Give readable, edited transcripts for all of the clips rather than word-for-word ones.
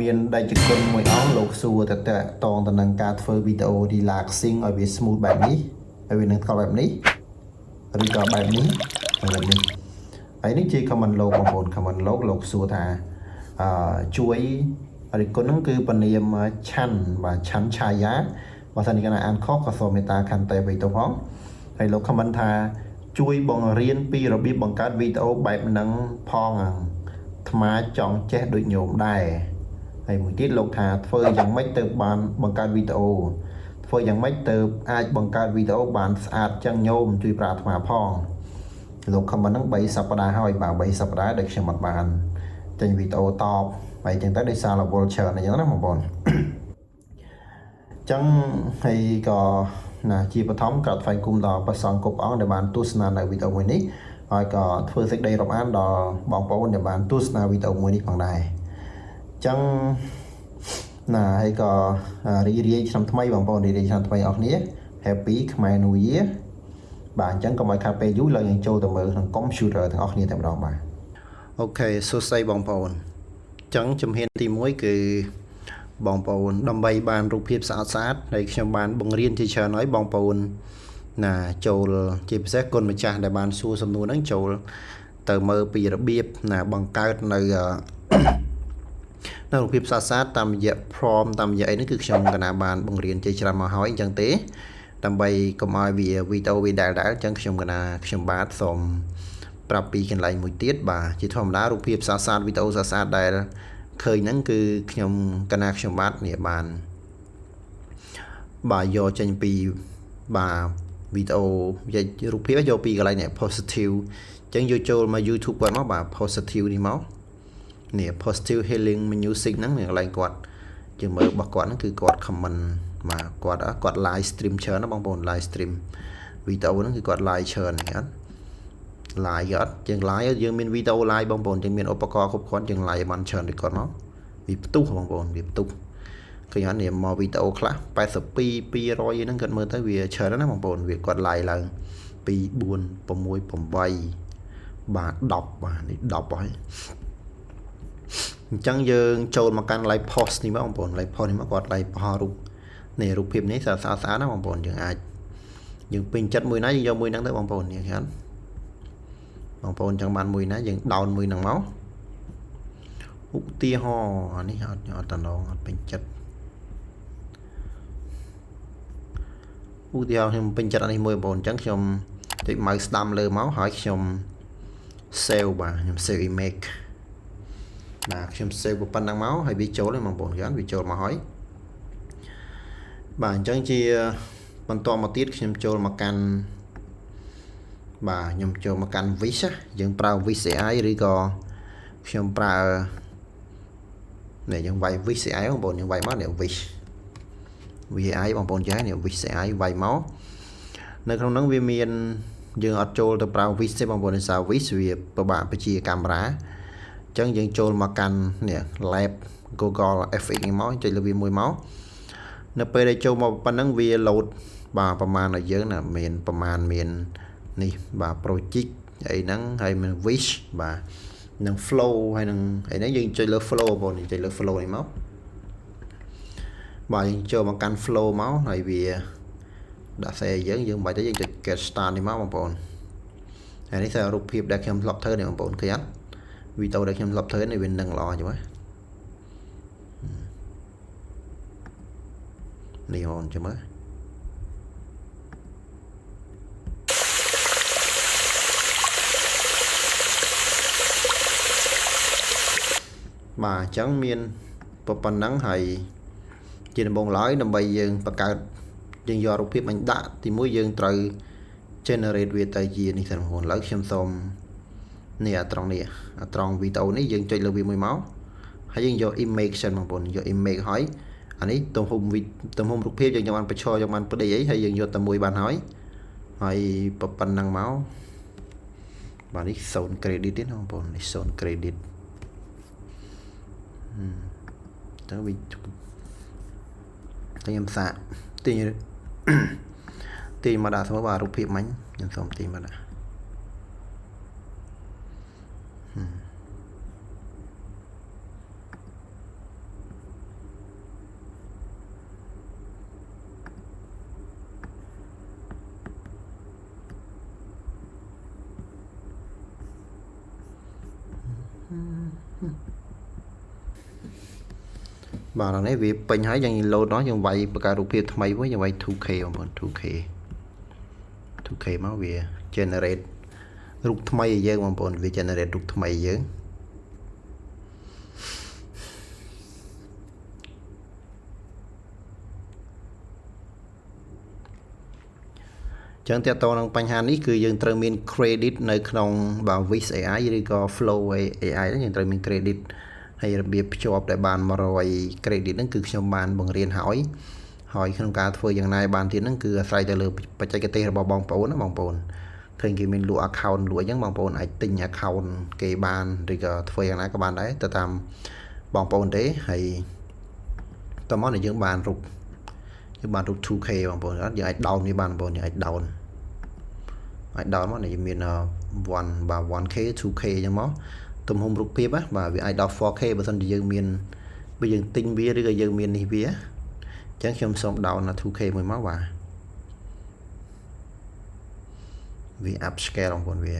miền đại trực quân mùi áo lột xua tệ tệ toàn tận năng ca phơi video đi lạc sinh ở Việt smoothแบบนี้ở Việt Nam cóแบบนี้หรือก็แบบนี้แบบนี้ไอ้นี่จีคำมันโลกบางคนคำมันโลกโลกสัวธาช่วยอะไรคนนั้นคือปนิยมชั้นว่าชั้นชายะว่าสันนิษฐานอันข้อกระทรวงเมตาคันแต่ไปตัวพ้องไอ้โลกคำมันธาช่วยบังเรียนปีระเบียบบังการวิดีโอแบบนั้นพ้องธรรมะจองแจ้โดยโยมได้ไอ้มือที่โลกธาเฟยยังไม่เติบบานบังการวิดีโอเฟยยังไม่เติบอาจบังการวิดีโอบานสะอาดจังโยมช่วยปราธรรมะพ้องโลกคำมันนั้นใบสัปดาห์ให้บ่าวใบสัปดาห์เด็กเชื่อมัดบานจังวิดีโอตอบไปจังตั้งได้ซาลาโบลเชอร์ในอย่างนั้นมองบอลจังให้ก็นะจีปฐมกับไฟกุมดอกประสองกบอ้องในบ้านตุสนาในวิดีโอวันนี้ហើយក៏ធ្វើសេចក្តីរាប់អានដល់បងប្អូនដែលបានទស្សនាវីដេអូមួយនេះផងដែរអញ្ចឹងណាហើយក៏រីករាយឆ្នាំថ្មីបងប្អូនរីករាយឆ្នាំថ្មីអស់គ្នា Happy ខ្មែរ New Year បាទអញ្ចឹងកុំឲ្យខាតពេលយូរឡើយយើងចូលទៅមើលក្នុង computer ទាំងអស់គ្នាតែម្ដងបាទអូខេសួស្តីបងប្អូនអញ្ចឹងជំហានទី1គឺបងប្អូនដើម្បីបានរូបភាពស្អាតស្អាតហើយខ្ញុំបានបង្រៀនជាច្រើនហើយបងប្អូនណាចូលជាពិសេសគុណម្ចាស់ដែលបានសួរសំណួរហ្នឹងចូលទៅមើលពីរបៀបណាបង្កើតនៅរូបភាពស្អាតស្អាតតាមរយៈ prompt តាមរយៈអីហ្នឹងគឺខ្ញុំកណាបានបង្រៀនជាច្រើនមកហើយអញ្ចឹងទេដើម្បីកុំឲ្យវាវីដេអូវាដែលអញ្ចឹងខ្ញុំបាទសូមប្រាប់ពីកន្លែងមួយទៀតបាទជាធម្មតារូបភាពស្អាតស្អាតវីដេអូស្អាតស្អាតដែលឃើញហ្នឹងគឺខ្ញុំបាទនេះបានបាទយកចេញពីបាទវីដេអូរូបភាពយកពីកន្លែងនេះ positive អញ្ចឹងយកចូលមក YouTube គាត់មកបាទ positive នេះមកនេះ positive healing music ហ្នឹងកន្លែងគាត់ជាមើលរបស់គាត់ហ្នឹងគឺគាត់ comment បាទគាត់ live stream ច្រើនណាបងប្អូន live stream វីដេអូហ្នឹងគឺគាត់ live ច្រើនអត់ live អត់ជាង live យើងមានវីដេអូ live បងប្អូនយើងមានឧបករណ៍គ្រប់គ្រាន់ជាង live បានច្រើនដូចគាត់មកវាផ្ទុះបងប្អូនវាផ្ទុះឃើញអត់នេះមកវីដេអូខ្លះ82 200ហ្នឹងគាត់មើលទៅវាច្រើនណាបងប្អូនវាគាត់ live ឡើង2 4 6 8បាទ10បាទនេះ10ហើយអញ្ចឹងយើងចូលមកកាន់ live post នេះបងប្អូន live post នេះមកគាត់ live បោះរូបនេះរូបភាពនេះស្អាតណាបងប្អូនយើងអាចយើងពេញចិត្តមួយណាយើងយកមួយហ្នឹងទៅបងប្អូននេះឃើញបងប្អូនចង់បានមួយណាយើង down មួយហ្នឹងមកឧទាហរណ៍អានេះអត់តំណងអត់ពេញចិត្តឧទាហរណ៍ខ្ញុំពេញចិត្តអានេះមួយបងប្អូនអញ្ចឹងខ្ញុំចុច mouse ស្ដាំលើមកហើយខ្ញុំ save បាទខ្ញុំ save image បាទខ្ញុំ save ប៉ុណ្ណឹងមកហើយវាចូលហើយបងប្អូនវាចូលមកហើយបាទអញ្ចឹងជាបន្តមកទៀតខ្ញុំចូលមកកាន់បាទខ្ញុំចូលមកកាន់ Wish យើងប្រើ Wish AI ឬក៏ខ្ញុំប្រើនេះយើងវាយ Wish AI បងប្អូនយើងវាយមកនេះ Wish AI បងប្អូនចានេះ Wish AI វាយមកនៅក្នុងហ្នឹងវាមានយើងអត់ចូលទៅប្រើ Wish ទេបងប្អូនដោយសារ Wish វាពិបាកបញ្ជាកាមេរ៉ាអញ្ចឹងយើងចូលមកកាន់នេះ Lab Google FX នេះមកចុចលើវាមួយមកនៅពេលដែលចូលមកប៉ុណ្ណឹងវា load បាទប្រហែលឲ្យយើងណាមានប្រហែលមាននេះបាទ project អីហ្នឹងហើយមាន wish បាទនឹង flow ហើយនឹងអីហ្នឹងយើងចុចលើ flow បងចុចលើ flow នេះមកបាទយើងចូលមកកាន់ flow មកហើយវាដាក់សេយើងមិនបាច់ទេយើងចុច get start នេះមកបងប្អូនហើយនេះគឺរូបភាពដែលខ្ញុំធ្លាប់ធ្វើនេះបងប្អូនឃើញអត់វីដេអូដែលខ្ញុំធ្លាប់ធ្វើនេះវានឹងល្អចឹងហ៎នេះអូនចាំមើលបាទអញ្ចឹងមានប៉ុណ្ណឹងហើយជាដំបូងឡើយដើម្បីយើងបង្កើតយើងយករូបភាពអញដាក់ទីមួយយើងត្រូវ generate វាទៅជានេះសិនបងប្អូនឥឡូវខ្ញុំសូមនេះត្រង់វីដេអូនេះយើងចុចលើវាមួយមកហើយយើងយក image សិនបងប្អូនយក image ហើយអានេះទំហំរូបភាពយើងបានបញ្ឈរយើងបានប្តីអីហើយយើងយកតែមួយបានហើយប៉ុណ្ណឹងមកបាទនេះ zone credit ទេបងប្អូននេះ zone credit តើវាខ្ញុំសាកទីមកដាក់ស្មើបាទរូបភាពមិញខ្ញុំសូមទីមកដាក់ bà lần này vì bình hỏi dân lâu đó dân vậy bà cả rụp hiệp thay mới dân vậy 2K bằng bọn 2K máu vì generate rụp thay dân bằng bọn vì generate rụp thay dân chẳng theo tôi năng bánh hàn ý cứ dân trở mình credit nơi trong bảo Vis AI rồi có Flow AI đó dân trở mình credit hay là việc cho đại bàn mà rồi credit nó cứ trong bàn bằng riêng hỏi không cả thôiอย่างnày bàn thì nó cứ sai cho lừa bạch cái tên là bong bóng nó bong bóng thường thì mình lụa account lụa những bong bóng ấy tinh account cái bàn rồi có thôiอย่างnày các bạn đấy ta tạm bong bóng đấy hay ta món này những bàn rụt 2K បងប្អូនអត់យើងអាច down វាបានបងប្អូនយើងអាច down មកនេះមាន1K 2K អញ្ចឹងមកទំហំរូបភាពបាទវាអាចដល់ 4K បើសិនជាយើងមានបើយើងទិញវាឬក៏យើងមាននេះវាអញ្ចឹងខ្ញុំសូម down ដល់ 2K មួយមកបាទវា upscale បងប្អូនវា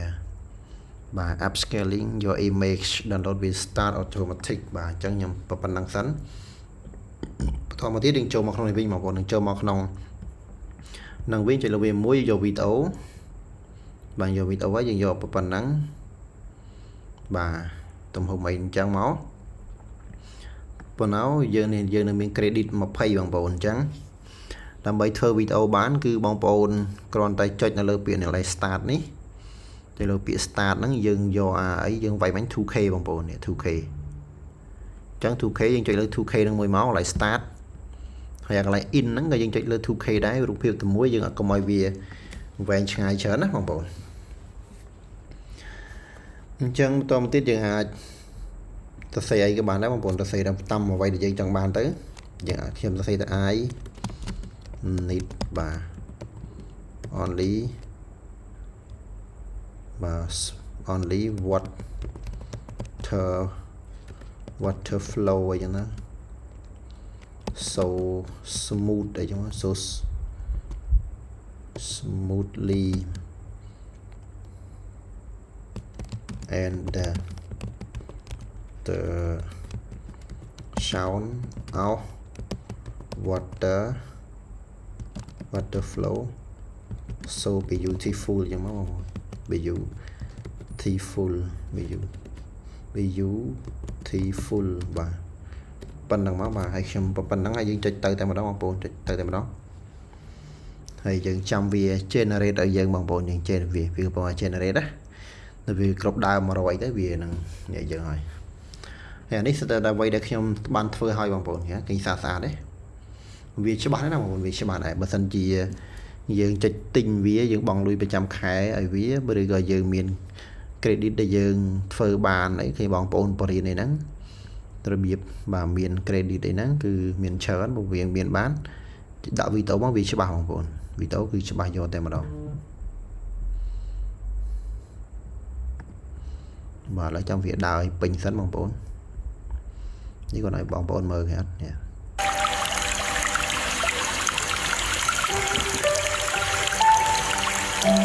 បាទ upscaling your image download will start automatic បាទអញ្ចឹងខ្ញុំប៉ុណ្ណឹងសិនធម្មតាយើងចូលមកក្នុងនេះវិញបងប្អូននឹងចូលមកក្នុងនឹងវិញចូលវាមួយយកវីដេអូបាទយកវីដេអូហើយយើងយកប៉ុណ្ណឹងបាទទំហំអីអញ្ចឹងមកប៉ុណ្ណោយើងនឹងមាន credit 20បងប្អូនអញ្ចឹងដើម្បីធ្វើវីដេអូបានគឺបងប្អូនគ្រាន់តែចុចនៅលើពាក្យនេះ start នេះទៅលើពាក្យ start ហ្នឹងយើងយកអីយើងវាយបាញ់ 2K បងប្អូននេះ 2K អញ្ចឹង 2K យើងចុចលើ 2K ហ្នឹងមួយមកកន្លែង start ហើយកន្លែង in ហ្នឹងក៏យើងចុចលើ 2K ដែររូបភាពតែមួយយើងអត់កុំឲ្យវាវែងឆ្ងាយច្រើនណាបងប្អូនអញ្ចឹងបន្តមកទៀតយើងអាចសរសេរអីក៏បានដែរបងប្អូនសរសេរតាមអ្វីដែលយើងចង់បានទៅយើងអាចខ្ញុំសរសេរទៅ I need បាទ only បាទ only water flow អីចឹងណាso smooth អីចឹង so smoothly and the sound of water flow so beautiful ចឹងមក beautiful បាទប៉ុណ្ណឹងមកបាទហើយខ្ញុំប៉ុណ្ណឹងហើយយើងចុចទៅតែម្ដងបងប្អូនចុចទៅតែម្ដងហើយយើងចាំវា generate ឲ្យយើងបងប្អូនយើង generate វាកំពុង generate ណានៅវាគ្រប់ដើម100ទៅវានឹងនិយាយយើងហើយហើយអានេះស្ទើរតែអ្វីដែលខ្ញុំបានធ្វើឲ្យបងប្អូនឃើញស្អាតទេវាច្បាស់ណាបងប្អូនវាច្បាស់ដែរបើសិនជាយើងចុចទិញវាយើងបង់លុយប្រចាំខែឲ្យវាឬក៏យើងមាន credit ដែលយើងធ្វើបានអីគេបងប្អូនបរិញ្ញាហ្នឹងរបៀបបាទមាន credit អីហ្នឹងគឺមានច្រើនព្រោះវាមានបានដាក់វីដេអូមកវាច្បាស់បងប្អូនវីដេអូគឺច្បាស់យកតែម្ដងបាទឥឡូវចាំវាដើរឲ្យពេញសិនបងប្អូននេះគាត់ឲ្យបងប្អូនមើលគេអត់នេះហ្ន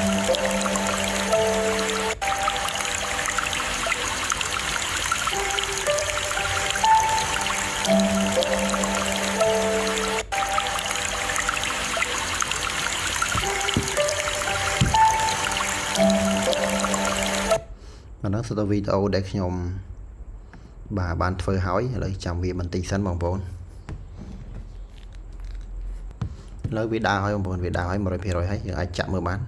ឹងគឺវីដេអូដែលខ្ញុំបាទបានធ្វើហើយឥឡូវចាំវាបន្តិចសិនបងប្អូនឥឡូវវាដើរហើយបងប្អូនវាដើរហើយ 100% ហើយយើងអាចចាក់មើលបាន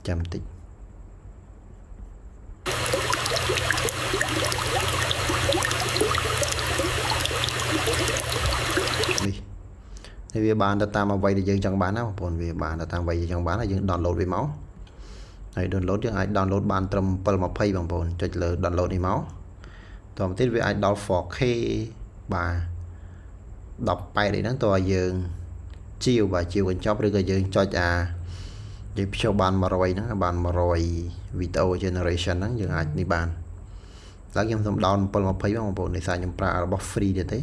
ចាំបន្តិចនេះវាបានទៅតាមអ្វីដែលយើងចង់បានណាបងប្អូនវាបានទៅតាមអ្វីយើងចង់បានហើយយើង download វាមកហើយ download យើងអាច download បានត្រឹម 720 បងប្អូនចុចលើ download នេះមកតទៅទៀតវាអាចដល់ 4K បាទ18នេះហ្នឹងតើយើងជាវបាទជាវកញ្ចប់ឬក៏យើងចុចយើងភ្ជាប់បាន100ហ្នឹងបាន100 video generation ហ្នឹងយើងអាចនេះបានតែខ្ញុំសូម down 720បងប្អូននេះសារខ្ញុំប្រើរបស់ free ទៀតទេ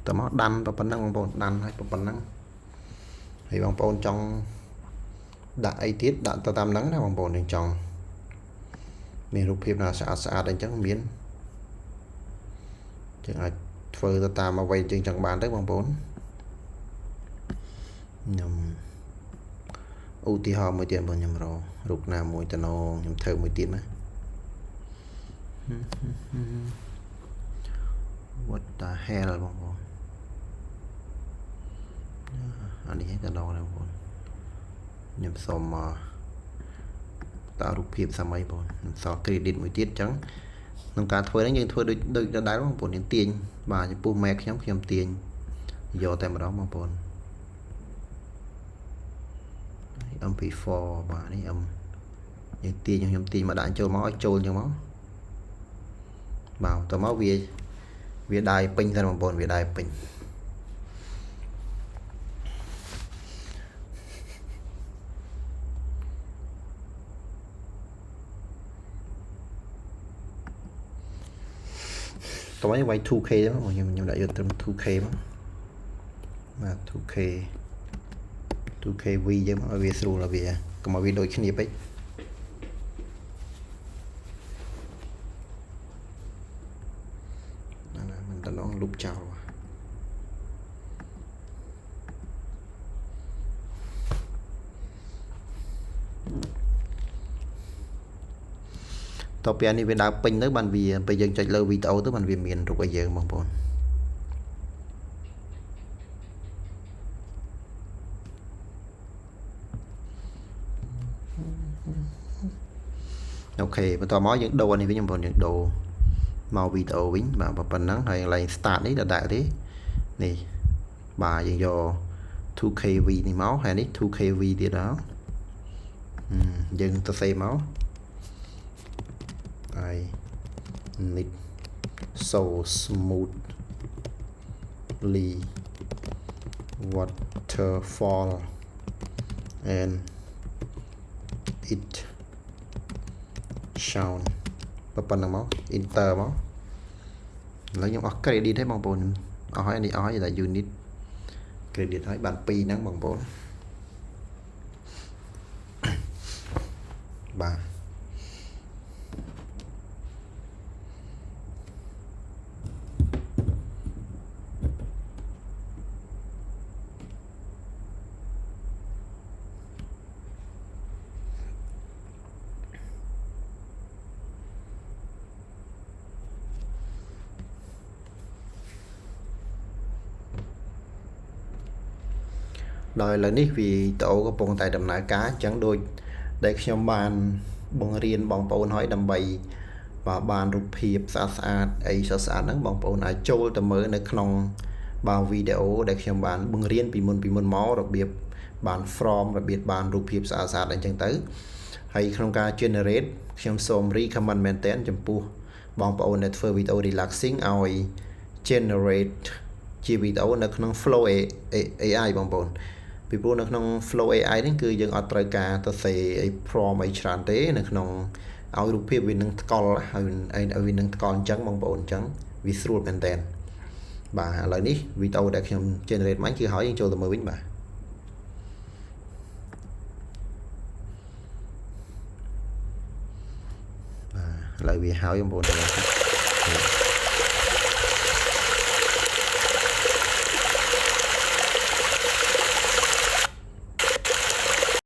តើមកដាំប៉ុណ្ណឹងបងប្អូនដាំឲ្យប៉ុណ្ណឹងហើយបងប្អូនចង់ដាក់អីទៀតដាក់ទៅតាមហ្នឹងណាបងប្អូនយើងចង់មានរូបភាពណាស្អាតអញ្ចឹងមាន chẳng ai phơi ta ta mà quay chừng chẳng bàn đấy bằng bốn nhầm ưu ti ho mới tiền bằng nhầm rồi rục nào mùi tao nó nhầm thơ mới tiền á what the hell bằng bốn anh đi hết tao đâu này bằng bốn nhầm xòm mà tạo rục hiệp sao mấy bốn nhầm xò credit mới tiết trắng nông cá thuê nó nhưng thuê đôi đá bằng bốn những tiền bà như pu mẹ nhóm khi tiền do tại mà đó bằng bốn âm P4 và đấy âm những tiền nhưng tiền mà đạn trôi máu trôi cho máu bảo tao máu về đài pin ra bằng bồn về đài pin tao mới quay 2K đó nhưng đại dương tầm 2K mà 2K 2K V chứ mà về sưu là về còn mà về đôi khi ấy mình ta nó lúc chào tao bây giờ về đá pin tới bàn vì bây giờ chạy lâu video tới bàn vì miền rồi bây giờ bằng bốn ok và tao nói những đồ này với những đồ màu video với mà phần nắng hay là start đấy là đại thế này bà dành cho 2K V thì máu hay đấy 2K V thì đó dừng tao xem máu I need so smoothly waterfall and it sound và phần nào máu inter máu lấy những credit thấy bằng bốn hỏi đi hỏi là unit credit hỏi bàn pi nắng bằng bốn ba đòi là ní vì tổ có bông tại đầm nại cá chẳng đôi để trong bàn bông riêng bông bồn hỏi đầm bầy và bàn rụp hiệp xa ấy xa nắng bông bồn ai trôi tầm mới nơi không bao video để trong bàn bông riêng vì môn máu đặc biệt bàn from đặc biệt bàn rụp hiệp xa đánh chẳng tới hay không ca generate trong xôm recommend maintain chấm pu bông bồn để phơi video relaxing ai generate chi video nó không flow AI bông bồn vì bộ nó không flow AI đến cứ dừng ở trời cả ta sẽ prom ấy tràn tế nó không ao rụp hiệp vì nâng call vì nâng call trắng bằng bộ trắng visual content bà lời ní vì tao đã generate máy chưa hỏi những chỗ tao mới biết bà lời vì hỏi trong bộ này